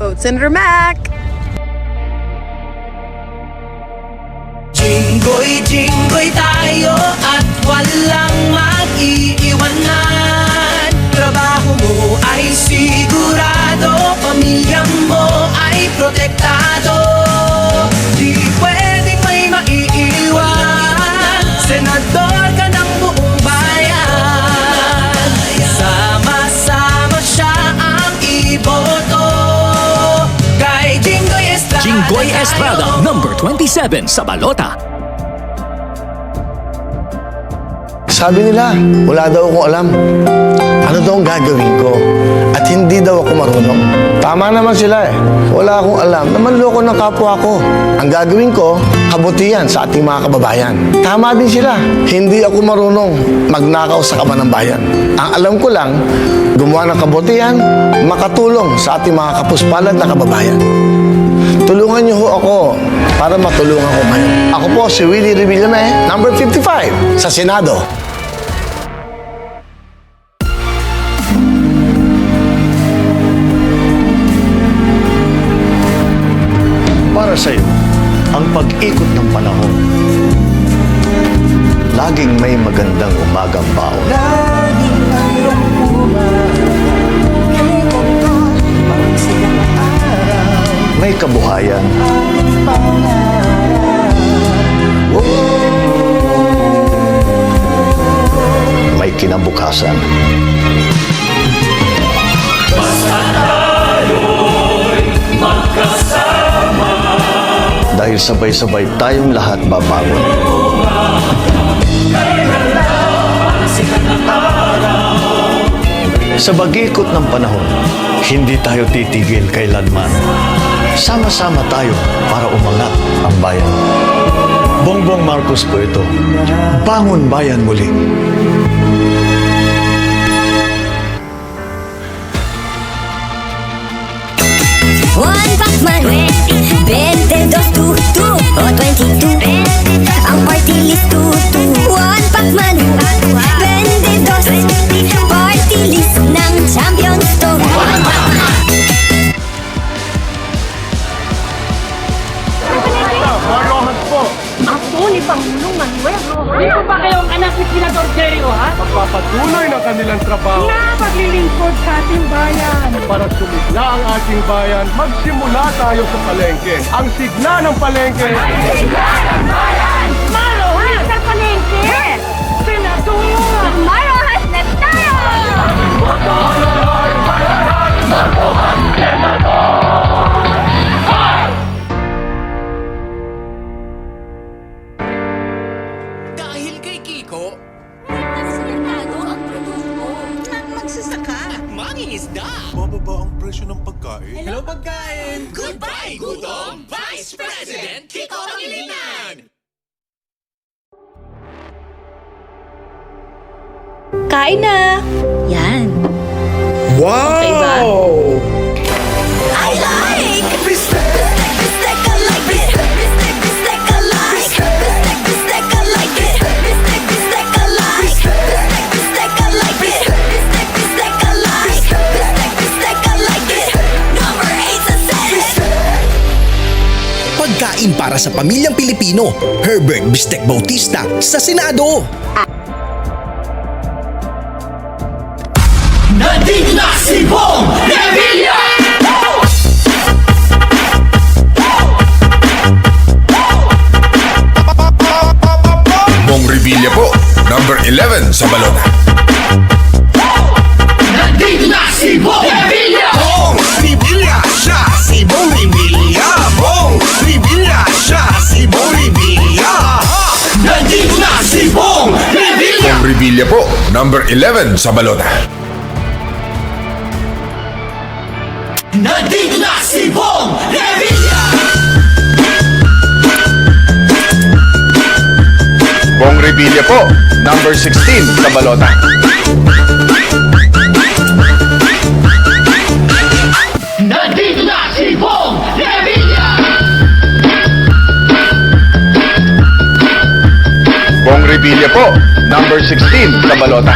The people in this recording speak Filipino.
Vote Senator Mac! Jinggoy, jinggoy tayo at walang mag-iiwanan. Trabaho mo ay sigurado, pamilya mo ay protektado. Di pwedeng may maiiwan, senador ka ng buong bayan. Sama-sama siya ang iboto kay Jinggoy Estrada. Jinggoy Estrada, number 27 sa balota. Sabi nila, wala daw akong alam. Ano daw ang gagawin ko? At hindi daw ako marunong. Tama naman sila eh. Wala akong alam na manloko ng kapwa ko. Ang gagawin ko, kabutihan sa ating mga kababayan. Tama din sila. Hindi ako marunong magnakaw sa kaban ng bayan. Ang alam ko lang, gumawa ng kabutihan, makatulong sa ating mga kapuspalad na kababayan. Tulungan niyo ho ako para matulungan ko kayo. Ako po si Willie Revillame, number 55 sa Senado. Para sa iyo, ang pag-ikot ng panahon. Laging may magandang umagang baon. May kabuhayan. May kinabukasan. Dahil sabay-sabay tayong lahat babangon. Sa pag-ikot ng panahon, hindi tayo titigil kailanman. Sama-sama tayo para umangat ang bayan. Bongbong Marcos po ito. Bangon bayan muli. One Pacman, 22 o 22. Ang party list tutu. One Pacman, 22. Party list ng Champions to. One Pacman. Ako ni Pangulong Manuel Rojas. Di ko ba kayong anak ni Senador Jerry Rojas? Magpapatuloy ng kanilang trabaho Na paglilingkod sa ating bayan. para sumigla ang ating bayan. Magsimula tayo sa palengke. Ang sigla ng palengke. Marojas sa palengke! Senador! Marojas na tayo! Dahil kay Kiko Senado ang produkto ng magsasaka. at mangingisda. Bababa ang presyo ng pagkain. Hello pagkain! Goodbye, gutom! Vice President Kiko Pangilinan! Kain na! Yan. Wow! Okay ba? I like! Bistek, I like it! Bistek, I like! Bistek, I like it! Bistek, I like! Bistek, I like it! Bistek, I like! Bistek, I like it! Number 8 sa Senate! Pagkain para sa pamilyang Pilipino, Herbert Bistek Bautista sa Senado. Nandito na si Bong Revilla! Bong Revilla po, number 11 sa balota. Nandito na si Bong Revilla! Bong Revilla siya, si Bong Revilla. Bong Revilla siya, si Bong Revilla. Nandito na si Bong Revilla! Bong Revilla po, number 11 sa balota. Nandito na si Bong Revilla! Bong Revilla po, number 16 sa balota. Nandito na si Bong Revilla! Bong Revilla po, number 16 sa balota.